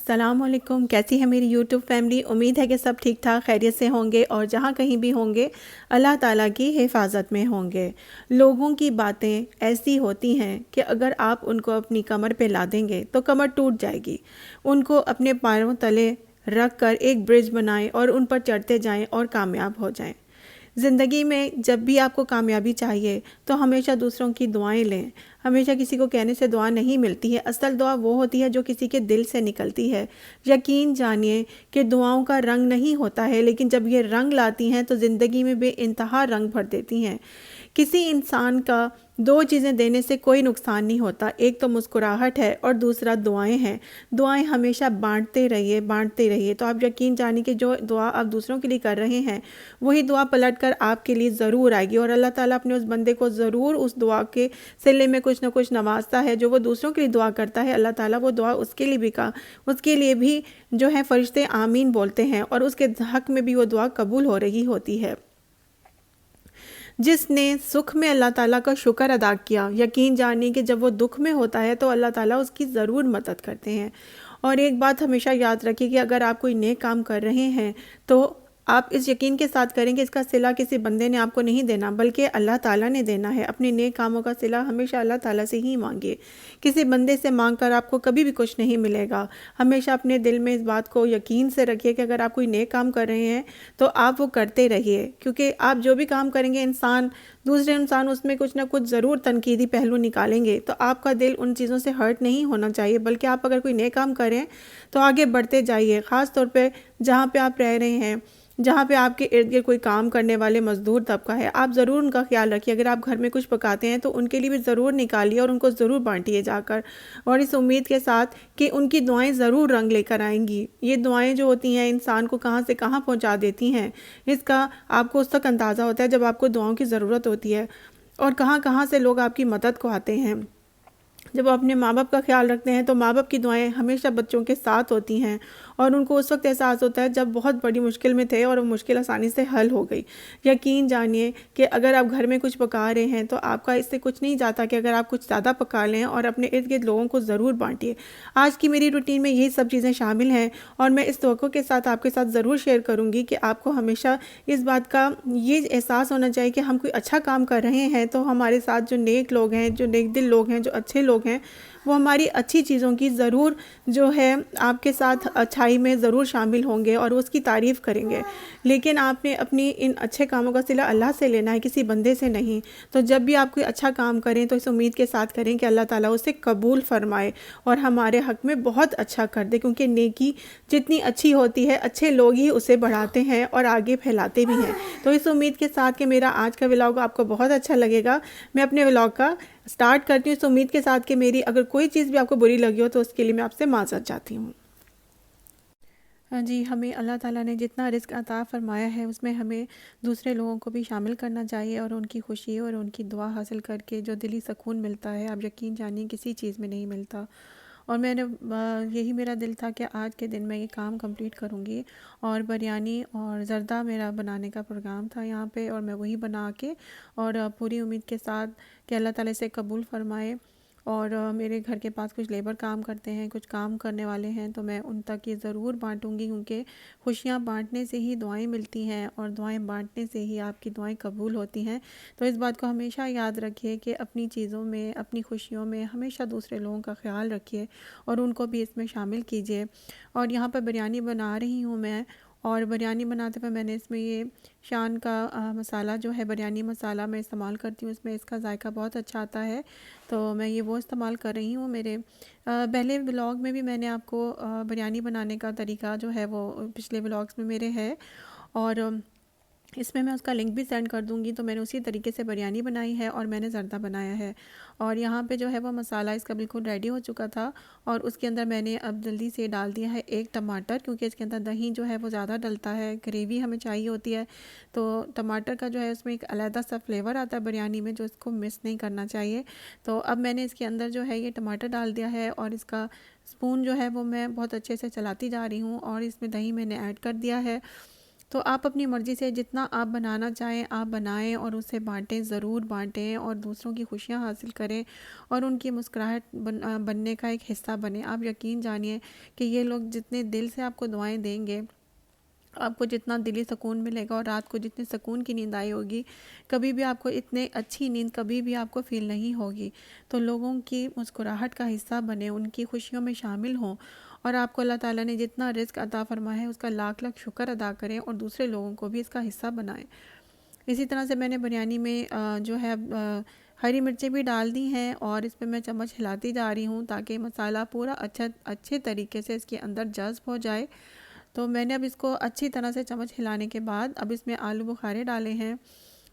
अस्सलामुअलैकुम। कैसी है मेरी यूट्यूब फैमिली। उम्मीद है कि सब ठीक ठाक खैरियत से होंगे और जहाँ कहीं भी होंगे अल्लाह ताला की हिफाजत में होंगे। लोगों की बातें ऐसी होती हैं कि अगर आप उनको अपनी कमर पे ला देंगे तो कमर टूट जाएगी। उनको अपने पैरों तले रख कर एक ब्रिज बनाएं और उन पर चढ़ते जाएं और कामयाब हो जाएं। ज़िंदगी में जब भी आपको कामयाबी चाहिए तो हमेशा दूसरों की दुआएं लें। हमेशा किसी को कहने से दुआ नहीं मिलती है। असल दुआ वो होती है जो किसी के दिल से निकलती है। यकीन जानिए कि दुआओं का रंग नहीं होता है, लेकिन जब ये रंग लाती हैं तो ज़िंदगी में बेइंतहा रंग भर देती हैं। किसी इंसान का दो चीज़ें देने से कोई नुकसान नहीं होता। एक तो मुस्कुराहट है और दूसरा दुआएं हैं। दुआएं हमेशा बांटते रहिए। तो आप यकीन जानिए कि जो दुआ आप दूसरों के लिए कर रहे हैं वही दुआ पलट कर आपके लिए ज़रूर आएगी और अल्लाह ताला अपने उस बंदे को ज़रूर उस दुआ के सिले में कुछ ना कुछ नवाजता है। जो वो दूसरों के लिए दुआ करता है, अल्लाह ताला वो दुआ उसके लिए भी जो है फरिश्ते आमीन बोलते हैं और उसके हक में भी वो दुआ कबूल हो रही होती है। जिसने सुख में अल्लाह ताला का शुक्र अदा किया, यकीन जानिए कि जब वो दुख में होता है तो अल्लाह ताला उसकी ज़रूर मदद करते हैं। और एक बात हमेशा याद रखिए कि अगर आप कोई नेक काम कर रहे हैं तो आप इस यकीन के साथ करें कि इसका सिला किसी बंदे ने आपको नहीं देना, बल्कि अल्लाह ताला ने देना है। अपने नेक कामों का सिला हमेशा अल्लाह ताला से ही मांगिए। किसी बंदे से मांग कर आपको कभी भी कुछ नहीं मिलेगा। हमेशा अपने दिल में इस बात को यकीन से रखिए कि अगर आप कोई नेक काम कर रहे हैं तो आप वो करते रहिए, क्योंकि आप जो भी काम करेंगे दूसरे इंसान उसमें कुछ ना कुछ ज़रूर तनकीदी पहलू निकालेंगे। तो आपका दिल उन चीज़ों से हर्ट नहीं होना चाहिए, बल्कि आप अगर कोई नए काम करें तो आगे बढ़ते जाइए। ख़ास तौर पे जहाँ पे आप रह रहे हैं, जहाँ पे आपके इर्द गिर्द कोई काम करने वाले मज़दूर तबका है, आप ज़रूर उनका ख्याल रखिए। अगर आप घर में कुछ पकाते हैं तो उनके लिए भी ज़रूर निकालिए और उनको ज़रूर बांटिए जाकर, और इस उम्मीद के साथ कि उनकी दुआएं ज़रूर रंग लेकर आएंगी। ये दुआएं जो होती हैं इंसान को कहाँ से कहाँ पहुँचा देती हैं, इसका आपको उस तक अंदाज़ा होता है जब आपको दुआओं की ज़रूरत होती है और कहाँ कहाँ से लोग आपकी मदद को आते हैं। जब आप अपने माँ बाप का ख्याल रखते हैं तो माँ बाप की दुआएं हमेशा बच्चों के साथ होती हैं और उनको उस वक्त एहसास होता है जब बहुत बड़ी मुश्किल में थे और वो मुश्किल आसानी से हल हो गई। यकीन जानिए कि अगर आप घर में कुछ पका रहे हैं तो आपका इससे कुछ नहीं जाता कि अगर आप कुछ ज़्यादा पका लें, और अपने इर्द गिर्द लोगों को ज़रूर बांटिए। आज की मेरी रूटीन में यही सब चीज़ें शामिल हैं और मैं इस तवक्को के साथ आपके साथ ज़रूर शेयर करूँगी कि आपको हमेशा इस बात का ये एहसास होना चाहिए कि हम कोई अच्छा काम कर रहे हैं तो हमारे साथ जो नेक लोग हैं, जो नेक दिल लोग हैं, जो अच्छे लोग हैं, वो हमारी अच्छी चीज़ों की ज़रूर जो है आपके साथ अच्छाई में ज़रूर शामिल होंगे और उसकी तारीफ़ करेंगे। लेकिन आपने अपनी इन अच्छे कामों का सिला अल्लाह से लेना है, किसी बंदे से नहीं। तो जब भी आप कोई अच्छा काम करें तो इस उम्मीद के साथ करें कि अल्लाह ताला उसे कबूल फरमाए और हमारे हक़ में बहुत अच्छा कर दे, क्योंकि नेकी जितनी अच्छी होती है अच्छे लोग ही उसे बढ़ाते हैं और आगे फैलाते भी हैं। तो इस उम्मीद के साथ कि मेरा आज का व्लॉग आपको बहुत अच्छा लगेगा, मैं अपने व्लॉग का स्टार्ट करती हूँ इस उम्मीद के साथ कि मेरी अगर कोई चीज़ भी आपको बुरी लगी हो तो उसके लिए मैं आपसे माज़रत चाहती हूँ। हाँ जी, हमें अल्लाह ताला ने जितना रिज़्क़ अता फ़रमाया है उसमें हमें दूसरे लोगों को भी शामिल करना चाहिए और उनकी खुशी और उनकी दुआ हासिल करके जो दिली सुकून मिलता है, आप यकीन जानिए किसी चीज़ में नहीं मिलता। और यही मेरा दिल था कि आज के दिन मैं ये काम कंप्लीट करूँगी और बिरयानी और ज़र्दा मेरा बनाने का प्रोग्राम था यहाँ पे, और मैं वही बना के और पूरी उम्मीद के साथ कि अल्लाह ताला से कबूल फ़रमाए। और मेरे घर के पास कुछ लेबर काम करते हैं, कुछ काम करने वाले हैं, तो मैं उन तक ये ज़रूर बांटूंगी, क्योंकि खुशियाँ बांटने से ही दुआएं मिलती हैं और दुआएं बांटने से ही आपकी दुआएं कबूल होती हैं। तो इस बात को हमेशा याद रखिए कि अपनी चीज़ों में, अपनी खुशियों में हमेशा दूसरे लोगों का ख्याल रखिए और उनको भी इसमें शामिल कीजिए। और यहाँ पर बिरयानी बना रही हूँ मैं, और बिरयानी बनाते हुए मैंने इसमें ये शान का मसाला जो है, बिरयानी मसाला मैं इस्तेमाल करती हूँ, इसमें इसका जायका बहुत अच्छा आता है, तो मैं ये वो इस्तेमाल कर रही हूँ। मेरे पहले व्लॉग में भी मैंने आपको बिरयानी बनाने का तरीका जो है वो पिछले व्लॉग्स में मेरे है, और इसमें मैं उसका लिंक भी सेंड कर दूंगी। तो मैंने उसी तरीके से बिरयानी बनाई है और मैंने ज़र्दा बनाया है। और यहाँ पे जो है वो मसाला इसका बिल्कुल रेडी हो चुका था और उसके अंदर मैंने अब जल्दी से डाल दिया है एक टमाटर, क्योंकि इसके अंदर दही जो है वो ज़्यादा डलता है, ग्रेवी हमें चाहिए होती है। तो टमाटर का जो है उसमें एक अलहदा सा फ्लेवर आता है बिरयानी में, जो इसको मिस नहीं करना चाहिए। तो अब मैंने इसके अंदर जो है ये टमाटर डाल दिया है और इसका स्पून जो है वो मैं बहुत अच्छे से चलाती जा रही हूँ और इसमें दही मैंने ऐड कर दिया है। तो आप अपनी मर्ज़ी से जितना आप बनाना चाहें आप बनाएं और उसे बांटें, ज़रूर बांटें और दूसरों की खुशियां हासिल करें और उनकी मुस्कुराहट बनने का एक हिस्सा बने। आप यकीन जानिए कि ये लोग जितने दिल से आपको दुआएं देंगे, आपको जितना दिली सुकून मिलेगा और रात को जितनी सुकून की नींद आई होगी, कभी भी आपको इतने अच्छी नींद कभी भी आपको फ़ील नहीं होगी। तो लोगों की मुस्कुराहट का हिस्सा बने, उनकी खुशियों में शामिल हों और आपको अल्लाह ताला ने जितना रिज़्क अता फ़रमाया है उसका लाख लाख शुक्र अदा करें और दूसरे लोगों को भी इसका हिस्सा बनाएं। इसी तरह से मैंने बिरयानी में जो है हरी मिर्चें भी डाल दी हैं और इस पे मैं चम्मच हिलाती जा रही हूँ ताकि मसाला पूरा अच्छे तरीके से इसके अंदर जज़्ब हो जाए। तो मैंने अब इसको अच्छी तरह से चम्मच हिलाने के बाद अब इसमें आलू बुखारे डाले हैं।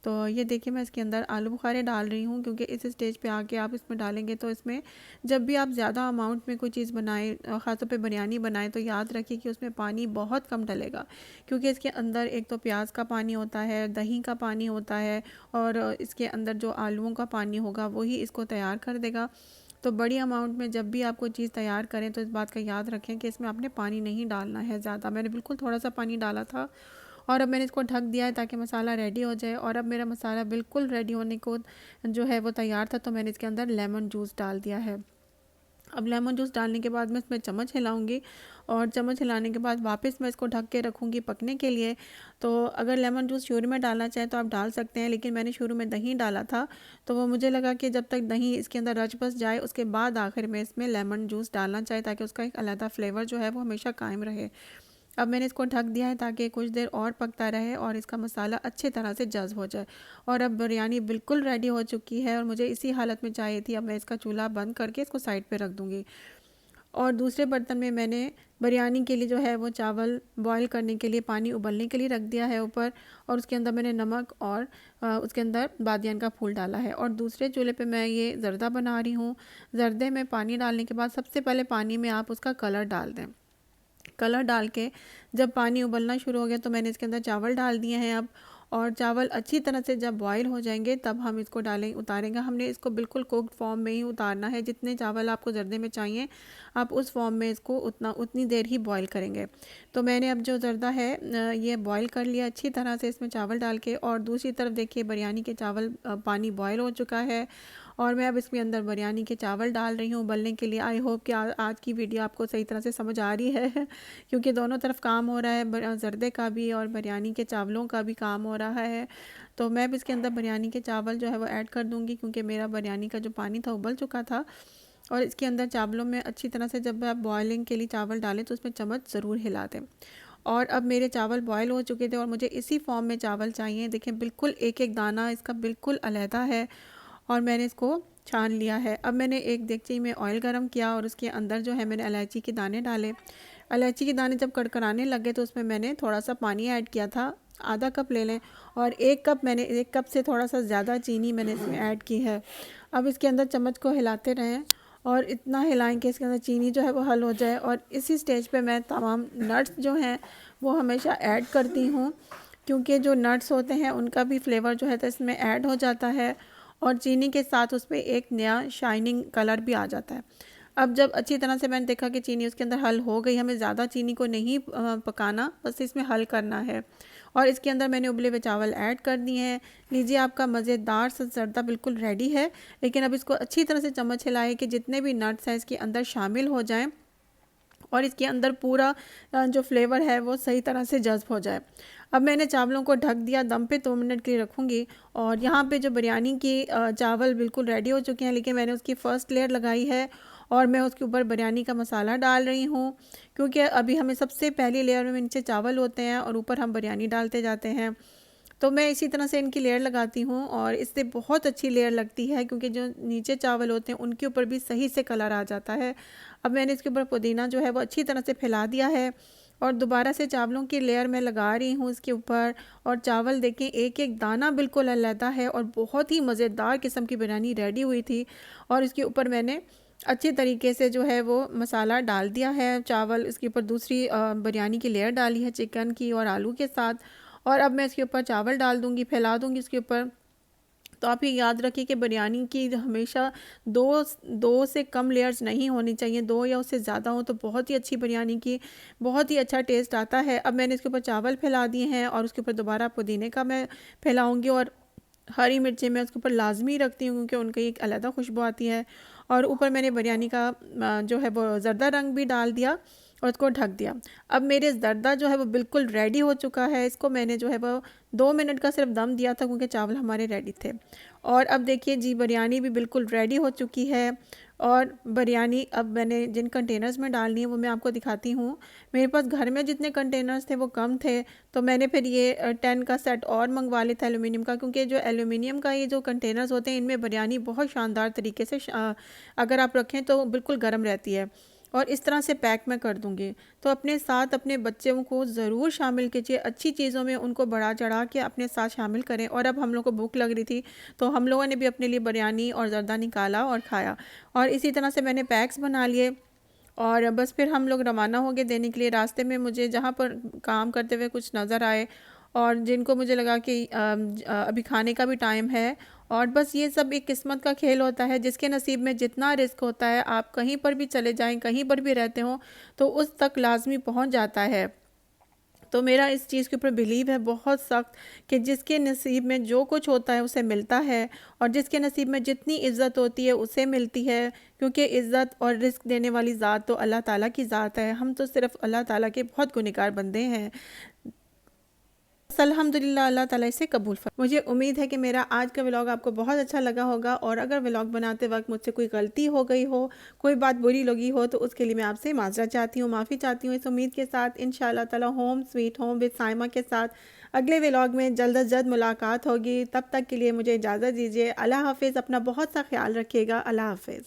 तो ये देखिए मैं इसके अंदर आलू बुखारे डाल रही हूँ क्योंकि इस स्टेज पे आके आप इसमें डालेंगे तो इसमें जब भी आप ज़्यादा अमाउंट में कोई चीज़ बनाएं, ख़ासतौर पे बिरयानी बनाएं, तो याद रखिए कि उसमें पानी बहुत कम डलेगा क्योंकि इसके अंदर एक तो प्याज का पानी होता है, दही का पानी होता है और इसके अंदर जो आलूओं का पानी होगा वही इसको तैयार कर देगा। तो बड़ी अमाउंट में जब भी आप कोई चीज़ तैयार करें तो इस बात का याद रखें कि इसमें आपने पानी नहीं डालना है ज़्यादा। मैंने बिल्कुल थोड़ा सा पानी डाला था और अब मैंने इसको ढक दिया है ताकि मसाला रेडी हो जाए। और अब मेरा मसाला बिल्कुल रेडी होने को जो है वो तैयार था, तो मैंने इसके अंदर लेमन जूस डाल दिया है। अब लेमन जूस डालने के बाद मैं इसमें चम्मच हिलाऊंगी और चम्मच हिलाने के बाद वापस मैं इसको ढक के रखूंगी पकने के लिए। तो अगर लेमन जूस शुरू में डालना चाहें तो आप डाल सकते हैं, लेकिन मैंने शुरू में दही डाला था तो वो मुझे लगा कि जब तक दही इसके अंदर रच बस जाए उसके बाद आखिर में इसमें लेमन जूस डालना चाहिए ताकि उसका एक अलग फ्लेवर जो है वो हमेशा कायम रहे। अब मैंने इसको ढक दिया है ताकि कुछ देर और पकता रहे और इसका मसाला अच्छे तरह से जज़्ब हो जाए। और अब बिरयानी बिल्कुल रेडी हो चुकी है और मुझे इसी हालत में चाहिए थी। अब मैं इसका चूल्हा बंद करके इसको साइड पे रख दूँगी और दूसरे बर्तन में मैंने बिरयानी के लिए जो है वो चावल बॉईल करने के लिए पानी उबलने के लिए रख दिया है ऊपर और उसके अंदर मैंने नमक और उसके अंदर बादियान का फूल डाला है। और दूसरे चूल्हे पे मैं ये ज़र्दा बना रही हूँ। ज़र्दे में पानी डालने के बाद सबसे पहले पानी में आप उसका कलर डाल दें। कलर डाल के जब पानी उबलना शुरू हो गया तो मैंने इसके अंदर चावल डाल दिए हैं अब। और चावल अच्छी तरह से जब बॉईल हो जाएंगे तब हम इसको उतारेंगे। हमने इसको बिल्कुल कुक्ड फॉर्म में ही उतारना है। जितने चावल आपको जर्दे में चाहिए आप उस फॉर्म में इसको उतनी देर ही बॉईल करेंगे। तो मैंने अब जो जर्दा है ये बॉईल कर लिया अच्छी तरह से इसमें चावल डाल के। और दूसरी तरफ देखिए बिरयानी के चावल पानी बॉईल हो चुका है और मैं अब इसके अंदर बिरयानी के चावल डाल रही हूँ उबलने के लिए। आई होप कि आज की वीडियो आपको सही तरह से समझ आ रही है क्योंकि दोनों तरफ काम हो रहा है, ज़र्दे का भी और बिरयानी के चावलों का भी काम हो रहा है। तो मैं अब इसके अंदर बिरयानी के चावल जो है वो ऐड कर दूँगी क्योंकि मेरा बिरयानी का जो पानी था उबल चुका था। और इसके अंदर चावलों में अच्छी तरह से जब आप बॉयलिंग के लिए चावल डालें तो उसमें चम्मच ज़रूर हिला दें। और अब मेरे चावल बॉयल हो चुके थे और मुझे इसी फॉर्म में चावल चाहिए। देखें बिल्कुल एक एक दाना इसका बिल्कुल अलहदा है और मैंने इसको छान लिया है। अब मैंने एक देगची में ऑयल गरम किया और उसके अंदर जो है मैंने इलायची के दाने डाले। इलायची के दाने जब कड़कड़ाने लगे तो उसमें मैंने थोड़ा सा पानी ऐड किया था, आधा कप ले लें। और एक कप से थोड़ा सा ज़्यादा चीनी मैंने इसमें ऐड की है। अब इसके अंदर चम्मच को हिलाते रहें और इतना हिलाएं कि इसके अंदर चीनी जो है वो हल हो जाए। और इसी स्टेज पे मैं तमाम नट्स जो हैं वो हमेशा ऐड करती हूँ क्योंकि जो नट्स होते हैं उनका भी फ्लेवर जो है तो इसमें ऐड हो जाता है और चीनी के साथ उसमें एक नया शाइनिंग कलर भी आ जाता है। अब जब अच्छी तरह से मैंने देखा कि चीनी उसके अंदर हल हो गई, हमें ज़्यादा चीनी को नहीं पकाना, बस इसमें हल करना है। और इसके अंदर मैंने उबले हुए चावल ऐड कर दिए हैं। लीजिए आपका मज़ेदार सा ज़र्दा बिल्कुल रेडी है। लेकिन अब इसको अच्छी तरह से चम्मच हिलाएं कि जितने भी नट्स हैं इसके अंदर शामिल हो जाएं और इसके अंदर पूरा जो फ्लेवर है वो सही तरह से जज़्ब हो जाए। अब मैंने चावलों को ढक दिया, दम पे 2 मिनट के लिए रखूँगी। और यहाँ पे जो बिरयानी की चावल बिल्कुल रेडी हो चुके हैं, लेकिन मैंने उसकी फ़र्स्ट लेयर लगाई है और मैं उसके ऊपर बिरयानी का मसाला डाल रही हूँ क्योंकि अभी हमें सबसे पहली लेयर में नीचे चावल होते हैं और ऊपर हम बिरयानी डालते जाते हैं। तो मैं इसी तरह से इनकी लेयर लगाती हूँ और इससे बहुत अच्छी लेयर लगती है क्योंकि जो नीचे चावल होते हैं उनके ऊपर भी सही से कलर आ जाता है। अब मैंने इसके ऊपर पुदीना जो है वो अच्छी तरह से फैला दिया है और दोबारा से चावलों की लेयर मैं लगा रही हूँ इसके ऊपर। और चावल देखें एक एक दाना बिल्कुल अलग है और बहुत ही मज़ेदार किस्म की बिरयानी रेडी हुई थी। और इसके ऊपर मैंने अच्छे तरीके से जो है वो मसाला डाल दिया है, चावल इसके ऊपर दूसरी बिरयानी की लेयर डाली है चिकन की और आलू के साथ। और अब मैं इसके ऊपर चावल डाल दूँगी, फैला दूँगी इसके ऊपर तो आप ये याद रखिए कि बिरयानी की हमेशा दो से कम लेयर्स नहीं होनी चाहिए, 2 या उससे ज़्यादा हो तो बहुत ही अच्छी बिरयानी की बहुत ही अच्छा टेस्ट आता है। अब मैंने इसके ऊपर चावल फैला दिए हैं और उसके ऊपर दोबारा पुदीने का मैं फैलाऊँगी, और हरी मिर्चें मैं उसके ऊपर लाजमी रखती हूँ क्योंकि उनकी एक अलग खुशबू आती है। और ऊपर मैंने बिरयानी का जो है वो ज़र्दा रंग भी डाल दिया और उसको ढक दिया। अब मेरे ज़र्दा जो है वो बिल्कुल रेडी हो चुका है। इसको मैंने जो है वो 2 मिनट का सिर्फ दम दिया था क्योंकि चावल हमारे रेडी थे। और अब देखिए जी, बिरयानी भी बिल्कुल रेडी हो चुकी है। और बिरयानी अब मैंने जिन कंटेनर्स में डालनी है वो मैं आपको दिखाती हूँ। मेरे पास घर में जितने कंटेनर्स थे वो कम थे, तो मैंने फिर ये 10 का सेट और मंगवा लिया था एल्यूमिनियम का, क्योंकि जो एल्यूमिनियम का ये जो कंटेनर्स होते हैं इनमें बिरयानी बहुत शानदार तरीके से अगर आप रखें तो बिल्कुल गर्म रहती है। और इस तरह से पैक मैं कर दूँगी। तो अपने साथ अपने बच्चों को ज़रूर शामिल कीजिए, अच्छी चीज़ों में उनको बढ़ा चढ़ा के अपने साथ शामिल करें। और अब हम लोग को भूख लग रही थी तो हम लोगों ने भी अपने लिए बिरयानी और ज़र्दा निकाला और खाया। और इसी तरह से मैंने पैक्स बना लिए और बस फिर हम लोग रवाना हो गए देने के लिए। रास्ते में मुझे जहाँ पर काम करते हुए कुछ नज़र आए और जिनको मुझे लगा कि अभी खाने का भी टाइम है। और बस ये सब एक किस्मत का खेल होता है, जिसके नसीब में जितना रिस्क होता है, आप कहीं पर भी चले जाएं, कहीं पर भी रहते हो तो उस तक लाजमी पहुंच जाता है। तो मेरा इस चीज़ के ऊपर बिलीव है बहुत सख्त कि जिसके नसीब में जो कुछ होता है उसे मिलता है, और जिसके नसीब में जितनी इज़्ज़त होती है उसे मिलती है, क्योंकि इज़्ज़त और रिस्क देने वाली ज़ात तो अल्लाह ताला की ज़ात है। हम तो सिर्फ अल्लाह ताला के बहुत गुनहगार बंदे हैं। अल्हम्दुलिल्लाह, अल्लाह ताला इसे कबूल फरमाए। मुझे उम्मीद है कि मेरा आज का व्लॉग आपको बहुत अच्छा लगा होगा, और अगर व्लॉग बनाते वक्त मुझसे कोई गलती हो गई हो, कोई बात बुरी लगी हो, तो उसके लिए मैं आपसे माज़रत चाहती हूँ, माफ़ी चाहती हूँ। इस उम्मीद के साथ इंशाअल्लाह ताला home sweet home with Saima के साथ अगले व्लॉग में जल्द अज जल्द मुलाकात होगी। तब तक के लिए मुझे इजाज़त दीजिए। अल्लाह हाफिज़। अपना बहुत सा ख्याल रखिएगा। अल्लाह हाफिज़।